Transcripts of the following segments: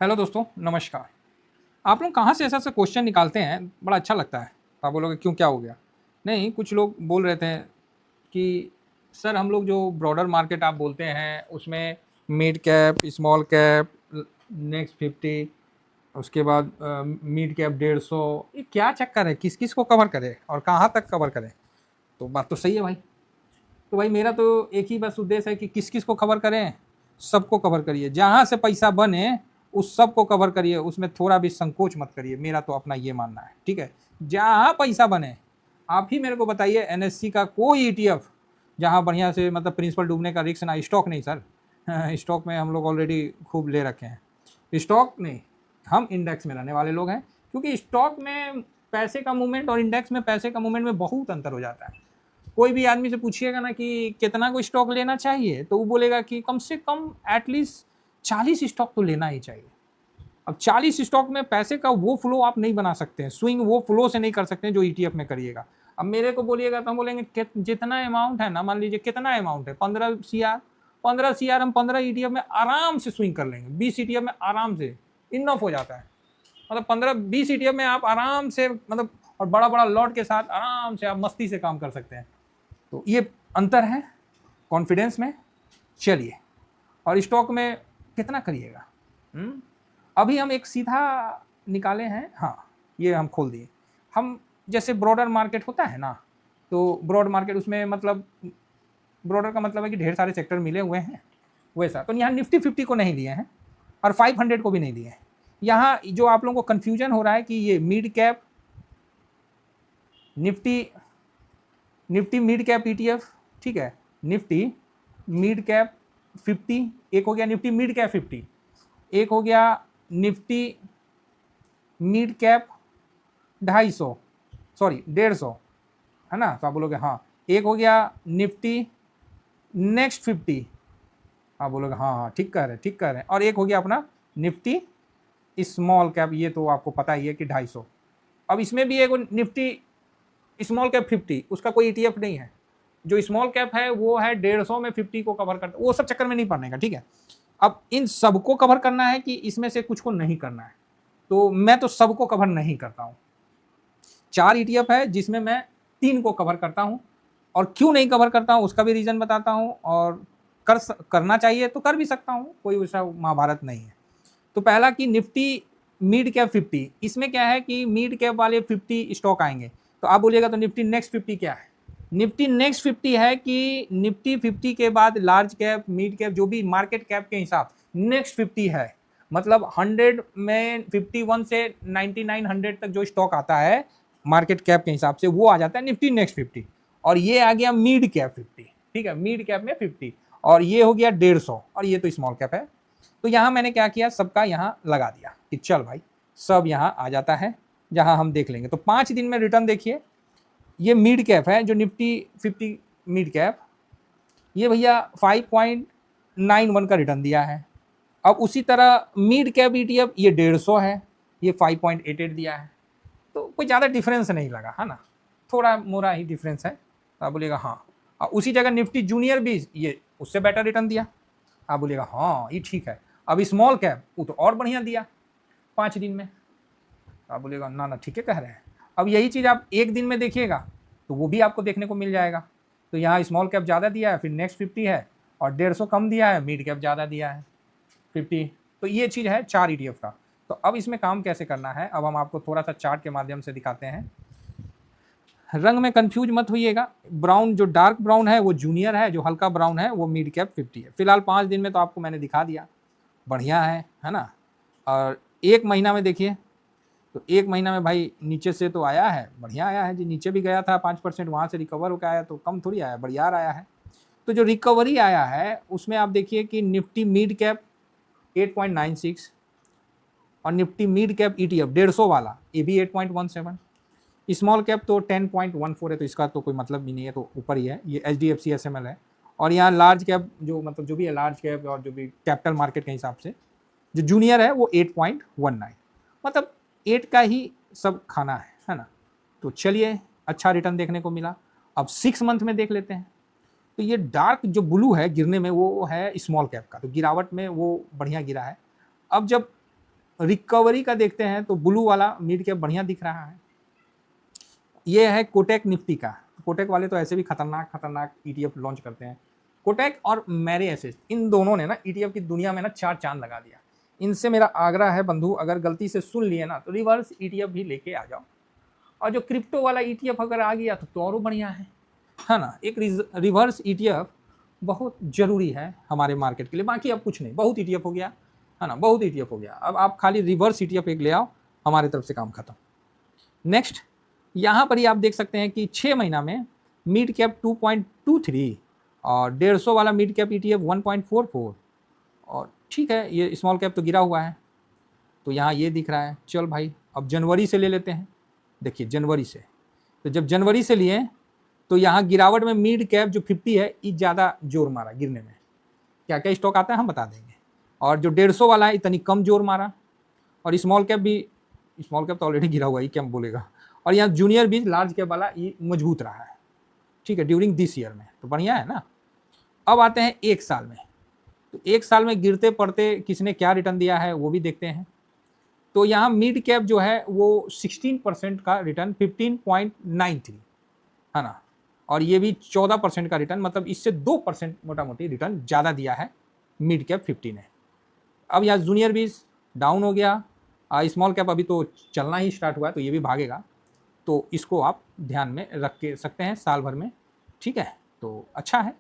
Hello दोस्तों, नमस्कार। आप लोग कहाँ से ऐसा-ऐसा क्वेश्चन निकालते हैं, बड़ा अच्छा लगता है। आप बोलोगे क्यों, क्या हो गया? नहीं, कुछ लोग बोल रहे थे कि सर हम लोग जो ब्रॉडर मार्केट आप बोलते हैं, उसमें mid cap, small cap, next 50, उसके बाद मिड कैप 150, ये क्या चक्कर है? किस-किस को कवर करें और कहाँ तक कवर करें? तो बात तो सही है भाई। तो भाई मेरा तो एक ही बस उद्देश्य है कि किस-किस को कवर करें, सबको कवर करिए। जहाँ से पैसा बने उस सब को कवर करिए, उसमें थोड़ा भी संकोच मत करिए। मेरा तो अपना ये मानना है, ठीक है? जहाँ पैसा बने, आप ही मेरे को बताइए एनएससी का कोई ईटीएफ जहाँ बढ़िया से मतलब प्रिंसिपल डूबने का रिस्क ना, स्टॉक नहीं सर। स्टॉक में हम लोग ऑलरेडी खूब ले रखे हैं। स्टॉक नहीं, हम इंडेक्स में रहने वाले लोग हैं, क्योंकि स्टॉक में पैसे का मूवमेंट और इंडेक्स में पैसे का मूवमेंट में बहुत अंतर हो जाता है। कोई भी आदमी से पूछिएगा ना कि कितना को स्टॉक लेना चाहिए, तो वो बोलेगा कि कम से कम एटलीस्ट 40 स्टॉक तो लेना ही चाहिए। अब 40 स्टॉक में पैसे का वो फ्लो आप नहीं बना सकते हैं, स्विंग वो फ्लो से नहीं कर सकते हैं जो ईटीएफ में करिएगा। अब मेरे को बोलिएगा तो हम बोलेंगे जितना अमाउंट है ना, मान लीजिए कितना अमाउंट है, 15 CR, 15 CR हम 15 ईटीएफ में आराम से स्विंग कर लेंगे, 20 ईटीएफ में आराम से इनफ हो जाता है। मतलब 15-20 ईटीएफ में आप आराम से मतलब और बड़ा बड़ा लॉट के साथ आराम से आप मस्ती से काम कर सकते हैं। तो ये अंतर है कॉन्फिडेंस में। चलिए, और स्टॉक में कितना करिएगा? अभी हम एक सीधा निकाले हैं, हाँ ये हम खोल दिए। हम जैसे ब्रॉडर मार्केट होता है ना, तो ब्रॉड मार्केट उसमें मतलब ब्रॉडर का मतलब है कि ढेर सारे सेक्टर मिले हुए हैं वैसा। तो यहाँ निफ्टी 50 को नहीं लिए हैं और 500 को भी नहीं लिए हैं। यहाँ जो आप लोगों को कन्फ्यूजन हो रहा है कि ये mid cap Nifty Nifty mid cap ETF, ठीक है, निफ्टी मिड कैप 50, एक हो गया निफ्टी मिड कैप 50, एक हो गया निफ्टी मिड कैप 250, सॉरी 150, है ना? तो आप बोलोगे हाँ। एक हो गया निफ्टी नेक्स्ट 50, आप बोलोगे हाँ हाँ ठीक कह रहे हैं, ठीक कह रहे हैं। और एक हो गया अपना निफ्टी स्मॉल कैप, ये तो आपको पता ही है कि 250। अब इसमें भी एक निफ्टी स्मॉल कैप 50, उसका कोई ईटीएफ नहीं है। जो स्मॉल कैप है वो है 150 में 50 को कवर करता है, वो सब चक्कर में नहीं पड़ने का, ठीक है? अब इन सबको कवर करना है कि इसमें से कुछ को नहीं करना है, तो मैं तो सबको कवर नहीं करता हूँ। 4 ईटीएफ है जिसमें मैं 3 को कवर करता हूँ, और क्यों नहीं कवर करता हूँ उसका भी रीजन बताता हूँ, और करना चाहिए तो कर भी सकता हूँ, कोई वैसा महाभारत नहीं है। तो पहला कि निफ्टी मिड कैप 50, इसमें क्या है कि मिड कैप वाले 50 स्टॉक आएंगे। तो आप बोलिएगा तो निफ्टी नेक्स्ट 50 क्या है? निफ्टी नेक्स्ट 50 है कि निफ्टी 50 के बाद लार्ज कैप, मिड कैप, जो भी मार्केट कैप के हिसाब नेक्स्ट 50 है। मतलब 100 में 51 से 9900 तक जो स्टॉक आता है मार्केट कैप के हिसाब से, वो आ जाता है निफ्टी नेक्स्ट 50। और ये आ गया मिड कैप 50, ठीक है, मिड कैप में 50, और ये हो गया 150, और ये तो स्मॉल कैप है। तो यहाँ मैंने क्या किया, सबका यहाँ लगा दिया कि चल भाई सब यहाँ आ जाता है, जहाँ हम देख लेंगे। तो 5 दिन में रिटर्न देखिए, ये मिड कैप है जो निफ्टी 50 मिड कैप, ये भैया 5.91 का रिटर्न दिया है। अब उसी तरह मिड कैप ईटीएफ ये 150 है, ये 5.88 दिया है। तो कोई ज़्यादा डिफरेंस नहीं लगा, है ना? थोड़ा मोड़ा ही डिफरेंस है। तो आप बोलिएगा हाँ। और उसी जगह निफ्टी जूनियर भी ये उससे बेटर रिटर्न दिया, आप बोलिएगा हाँ ये ठीक है। अब स्मॉल कैप वो तो और बढ़िया दिया 5 दिन में, आप बोलिएगा ना ना ठीक है कह रहे हैं। अब यही चीज़ आप एक दिन में देखिएगा तो वो भी आपको देखने को मिल जाएगा। तो यहाँ स्मॉल कैप ज़्यादा दिया है, फिर नेक्स्ट 50 है, और 150 कम दिया है, मिड कैप ज़्यादा दिया है 50। तो ये चीज़ है 4 ईटीएफ का। तो अब इसमें काम कैसे करना है, अब हम आपको थोड़ा सा चार्ट के माध्यम से दिखाते हैं। रंग में कंफ्यूज मत होइएगा, ब्राउन जो डार्क ब्राउन है वो जूनियर है, जो हल्का ब्राउन है वो मिड कैप 50 है। फिलहाल 5 दिन में तो आपको मैंने दिखा दिया, बढ़िया है ना? और एक महीना में देखिए, तो एक महीना में भाई नीचे से तो आया है, बढ़िया आया है जी। नीचे भी गया था 5%, वहाँ से रिकवर होकर आया, तो कम थोड़ी आया, बढ़िया आया है। तो जो रिकवरी आया है उसमें आप देखिए कि निफ्टी मिड कैप 8.96, और निफ्टी मिड कैप ईटीएफ 150 वाला ये भी 8.17, स्मॉल कैप तो 10.14 है, तो इसका तो कोई मतलब भी नहीं है, तो ऊपर ही है। ये HDFC SML है। और यहाँ लार्ज कैप जो मतलब जो भी है लार्ज कैप और जो भी कैपिटल मार्केट के हिसाब से जो जूनियर है वो 8.19, मतलब 8 का ही सब खाना है ना? तो चलिए, अच्छा रिटर्न देखने को मिला। अब 6 मंथ में देख लेते हैं। तो ये डार्क जो ब्लू है गिरने में, वो है स्मॉल कैप का, तो गिरावट में वो बढ़िया गिरा है। अब जब रिकवरी का देखते हैं तो ब्लू वाला मिड कैप बढ़िया दिख रहा है। ये है कोटेक निफ्टी का। कोटेक वाले तो ऐसे भी खतरनाक खतरनाक ईटीएफ लॉन्च करते हैं। कोटेक और मेरे एसेस, इन दोनों ने ना ईटीएफ की दुनिया में ना 4 चांद लगा दिया। इनसे मेरा आग्रह है बंधु, अगर गलती से सुन लिए ना तो रिवर्स ईटीएफ भी लेके आ जाओ। और जो क्रिप्टो वाला ईटीएफ अगर आ गया तो और बढ़िया है ना। एक रिवर्स ईटीएफ बहुत जरूरी है हमारे मार्केट के लिए। बाकी अब कुछ नहीं, बहुत ईटीएफ हो गया है ना, बहुत ईटीएफ हो गया। अब आप खाली रिवर्स ईटीएफ एक ले आओ, हमारे तरफ से काम खत्म। नेक्स्ट, यहाँ पर ही आप देख सकते हैं कि 6 महीना में मिड कैप 2.23 और 150 वाला मिड कैप ईटीएफ 1.44। और ठीक है, ये स्मॉल कैप तो गिरा हुआ है, तो यहाँ ये दिख रहा है। चल भाई, अब जनवरी से ले लेते हैं। देखिए जनवरी से, तो जब जनवरी से लिए तो यहाँ गिरावट में मिड कैप जो 50 है ये ज़्यादा जोर मारा गिरने में। क्या क्या स्टॉक आता है हम बता देंगे। और जो 150 वाला है इतनी कम जोर मारा। और स्मॉल कैप भी, स्मॉल कैप तो ऑलरेडी गिरा हुआ है, ये क्या बोलेगा। और यहाँ जूनियर भी लार्ज कैप वाला ये मजबूत रहा है, ठीक है, ड्यूरिंग दिस ईयर में, तो बढ़िया है ना। अब आते हैं 1 साल में, तो 1 साल में गिरते पड़ते किसने क्या रिटर्न दिया है वो भी देखते हैं। तो यहाँ मिड कैप जो है वो 16% का रिटर्न 15.93 है ना। और ये भी 14% का रिटर्न, मतलब इससे 2% मोटा मोटी रिटर्न ज़्यादा दिया है मिड कैप 50 ने। अब यहाँ जूनियर भी डाउन हो गया। स्मॉल कैप अभी तो चलना ही स्टार्ट हुआ है, तो ये भी भागेगा, तो इसको आप ध्यान में रख के सकते हैं साल भर में, ठीक है, तो अच्छा है।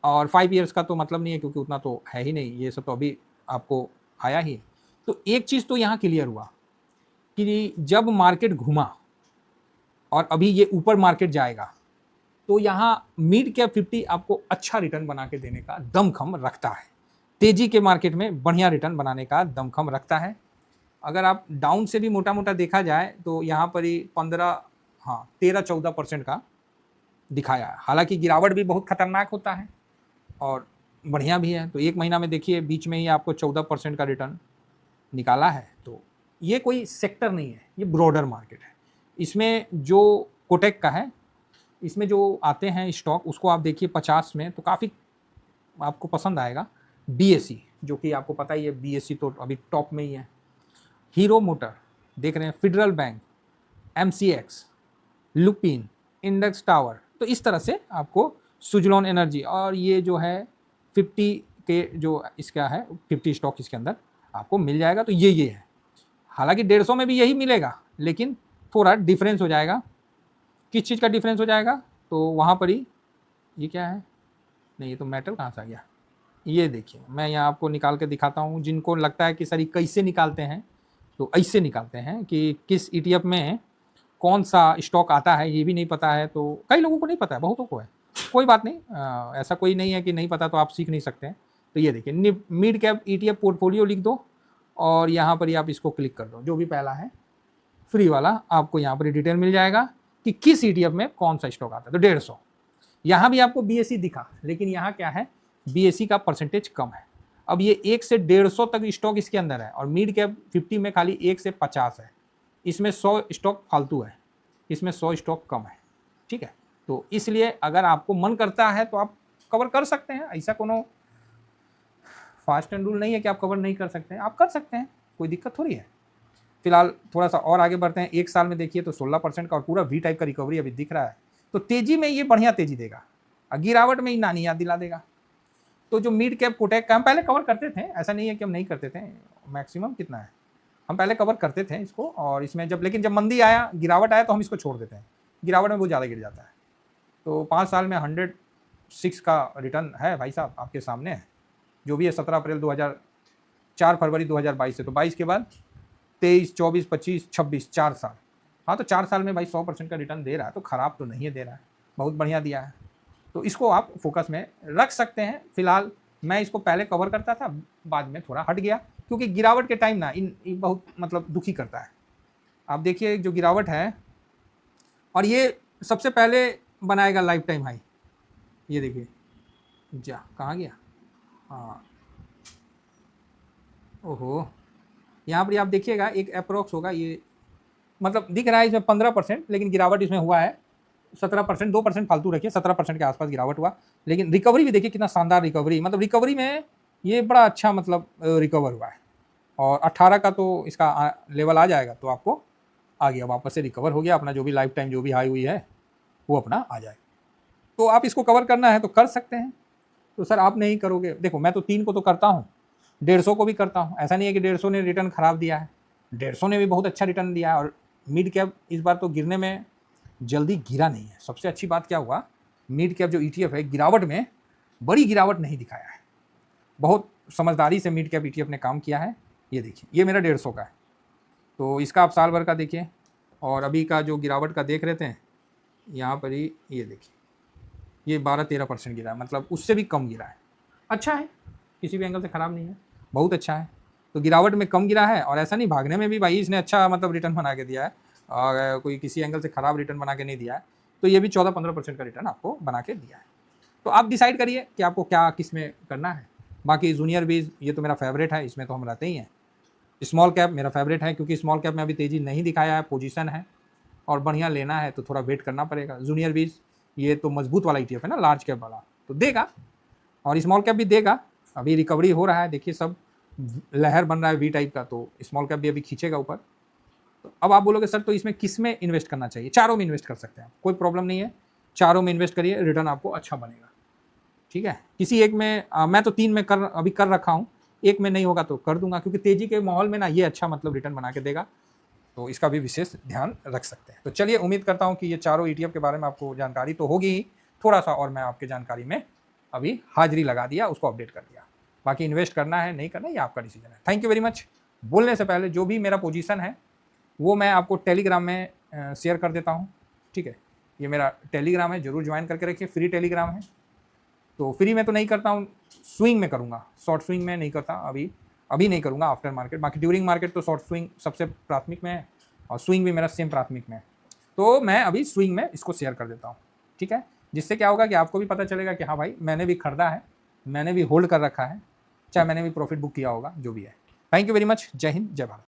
और 5 ईयर्स का तो मतलब नहीं है, क्योंकि उतना तो है ही नहीं, ये सब तो अभी आपको आया ही है। तो एक चीज़ तो यहाँ क्लियर हुआ कि जब मार्केट घुमा और अभी ये ऊपर मार्केट जाएगा, तो यहाँ मिड कैप 50 आपको अच्छा रिटर्न बना के देने का दमखम रखता है। तेजी के मार्केट में बढ़िया रिटर्न बनाने का दमखम रखता है। अगर आप डाउन से भी मोटा मोटा देखा जाए तो यहाँ पर ही 13-14% का दिखाया है। हालांकि गिरावट भी बहुत खतरनाक होता है और बढ़िया भी है। तो 1 महीना में देखिए बीच में ही आपको 14% का रिटर्न निकाला है। तो ये कोई सेक्टर नहीं है, ये ब्रॉडर मार्केट है। इसमें जो कोटेक का है, इसमें जो आते हैं स्टॉक, उसको आप देखिए 50 में, तो काफ़ी आपको पसंद आएगा। BSE, जो कि आपको पता ही है, BSE तो अभी टॉप में ही है। हीरो मोटर देख रहे हैं, federal bank, MCX, Lupin, index tower. तो इस तरह से आपको सुजलॉन एनर्जी, और ये जो है 50 के जो इसका है 50 स्टॉक इसके अंदर आपको मिल जाएगा। तो ये है। हालांकि 150 में भी यही मिलेगा, लेकिन थोड़ा डिफरेंस हो जाएगा। किस चीज़ का डिफरेंस हो जाएगा, तो वहाँ पर ही, ये क्या है, नहीं ये तो मेटल कहाँ से आ गया। ये देखिए, मैं यहाँ आपको निकाल के दिखाता हूँ। जिनको लगता है कि सर कैसे निकालते हैं, तो ऐसे निकालते हैं कि किस ETF में कौन सा स्टॉक आता है, ये भी नहीं पता है। तो कई लोगों को नहीं पता है, बहुतों को है, कोई बात नहीं, ऐसा कोई नहीं है कि नहीं पता तो आप सीख नहीं सकते हैं। तो ये देखिए, मिड कैप ETF पोर्टफोलियो लिख दो और यहाँ पर ही आप इसको क्लिक कर दो, जो भी पहला है फ्री वाला, आपको यहाँ पर डिटेल मिल जाएगा कि किस ETF में कौन सा स्टॉक आता है। तो 150, यहाँ भी आपको BSE दिखा, लेकिन यहाँ क्या है, BSE का परसेंटेज कम है। अब ये 1 से 150 तक स्टॉक इसके अंदर है, और मिड कैप 50 में खाली 1 से 50 है। इसमें 100 स्टॉक फालतू है, इसमें 100 स्टॉक कम है, ठीक है। तो इसलिए अगर आपको मन करता है तो आप कवर कर सकते हैं। ऐसा कोनो फास्ट एंड रूल नहीं है कि आप कवर नहीं कर सकते हैं, आप कर सकते हैं, कोई दिक्कत थोड़ी है। फिलहाल थोड़ा सा और आगे बढ़ते हैं। 1 साल में देखिए तो 16% का और पूरा V टाइप का रिकवरी अभी दिख रहा है। तो तेजी में ये बढ़िया तेजी देगा, और गिरावट में ही नानी याद दिला देगा। तो जो मिड कैप कोटेक का हम पहले कवर करते थे, ऐसा नहीं है कि हम नहीं करते थे। मैक्सिमम कितना है, हम पहले कवर करते थे इसको, और इसमें लेकिन जब मंदी आया, गिरावट आया, तो हम इसको छोड़ देते हैं। गिरावट में बहुत ज़्यादा गिर जाता है। तो 5 साल में 106 का रिटर्न है भाई साहब, आपके सामने है। जो भी है 17 अप्रैल 4 फरवरी 2022 से, तो 22 के बाद 23, 24, 25, 26, 4 साल। हाँ, तो 4 साल में भाई 100% का रिटर्न दे रहा है, तो ख़राब तो नहीं है, दे रहा है, बहुत बढ़िया दिया है। तो इसको आप फोकस में रख सकते हैं। फिलहाल मैं इसको पहले कवर करता था, बाद में थोड़ा हट गया, क्योंकि गिरावट के टाइम ना इन बहुत मतलब दुखी करता है। आप देखिए जो गिरावट है, और ये सबसे पहले बनाएगा लाइफ टाइम हाई। ये देखिए, जा कहाँ गया, हाँ, ओहो, यहाँ पर आप देखिएगा एक अप्रोक्स होगा, ये मतलब दिख रहा है इसमें 15%, लेकिन गिरावट इसमें हुआ है 17%, 2% फालतू रखिए, 17% के आसपास गिरावट हुआ। लेकिन रिकवरी भी देखिए कितना शानदार रिकवरी, मतलब रिकवरी में ये बड़ा अच्छा मतलब रिकवर हुआ है। और 18 का तो इसका लेवल आ जाएगा तो आपको आ गया, वापस से रिकवर हो गया, अपना जो भी लाइफ टाइम जो भी हाई हुई है वो अपना आ जाएगा। तो आप इसको कवर करना है तो कर सकते हैं। तो सर आप नहीं करोगे, देखो मैं तो 3 को तो करता हूँ, 150 को भी करता हूँ, ऐसा नहीं है कि 150 ने रिटर्न खराब दिया है, 150 ने भी बहुत अच्छा रिटर्न दिया है। और मिड कैप इस बार तो गिरने में जल्दी गिरा नहीं है। सबसे अच्छी बात क्या हुआ, मिड कैप जो ETF है गिरावट में बड़ी गिरावट नहीं दिखाया है, बहुत समझदारी से मिड कैप ETF ने काम किया है। ये देखिए, ये मेरा 150 का है, तो इसका आप साल भर का देखिए और अभी का जो गिरावट का देख रहे थे यहाँ पर ही, ये देखिए ये 12-13% गिरा है, मतलब उससे भी कम गिरा है। अच्छा है, किसी भी एंगल से ख़राब नहीं है, बहुत अच्छा है। तो गिरावट में कम गिरा है और ऐसा नहीं भागने में भी भाई इसने अच्छा मतलब रिटर्न बना के दिया है, और कोई किसी एंगल से ख़राब रिटर्न बना के नहीं दिया है। तो ये भी 14-15% का रिटर्न आपको बना के दिया है। तो आप डिसाइड करिए कि आपको क्या किस में करना है। बाकी जूनियर बीज ये तो मेरा फेवरेट है, इसमें तो हम रहते ही हैं। स्मॉल कैप मेरा फेवरेट है क्योंकि स्मॉल कैप में अभी तेज़ी नहीं दिखाया है, पोजीशन है और बढ़िया लेना है तो थोड़ा वेट करना पड़ेगा। जूनियर बीज ये तो मजबूत वाला ETF है ना, लार्ज कैप वाला, तो देगा और स्मॉल कैप भी देगा। अभी रिकवरी हो रहा है, देखिए सब लहर बन रहा है V टाइप का, तो स्मॉल कैप भी अभी खींचेगा ऊपर। तो अब आप बोलोगे सर तो इसमें किस में इन्वेस्ट करना चाहिए? चारों में इन्वेस्ट कर सकते हैं, कोई प्रॉब्लम नहीं है, चारों में इन्वेस्ट करिए, रिटर्न आपको अच्छा बनेगा। ठीक है, किसी एक में मैं तो 3 में अभी कर रखा हूँ, एक में नहीं होगा तो कर दूंगा, क्योंकि तेजी के माहौल में ना ये अच्छा मतलब रिटर्न बना के देगा, तो इसका भी विशेष ध्यान रख सकते हैं। तो चलिए, उम्मीद करता हूँ कि ये चारों ETF के बारे में आपको जानकारी तो होगी ही, थोड़ा सा और मैं आपके जानकारी में अभी हाजिरी लगा दिया, उसको अपडेट कर दिया। बाकी इन्वेस्ट करना है नहीं करना ये आपका डिसीजन है। Thank you very much. बोलने से पहले जो भी मेरा पोजीशन है वो मैं आपको टेलीग्राम में शेयर कर देता हूँ। ठीक है, ये मेरा टेलीग्राम है, जरूर ज्वाइन करके रखिए, फ्री टेलीग्राम है। तो फ्री में तो नहीं करता हूँ, स्विंग में करूँगा, शॉर्ट स्विंग में नहीं करता, अभी नहीं करूँगा, आफ्टर मार्केट। बाकी ड्यूरिंग मार्केट तो शॉर्ट स्विंग सबसे प्राथमिक में है और स्विंग भी मेरा सेम प्राथमिक में है, तो मैं अभी स्विंग में इसको शेयर कर देता हूँ। ठीक है, जिससे क्या होगा कि आपको भी पता चलेगा कि हाँ भाई मैंने भी खरीदा है, मैंने भी होल्ड कर रखा है, चाहे मैंने भी प्रॉफिट बुक किया होगा, जो भी है। Thank you very much. जय हिंद, जय भारत।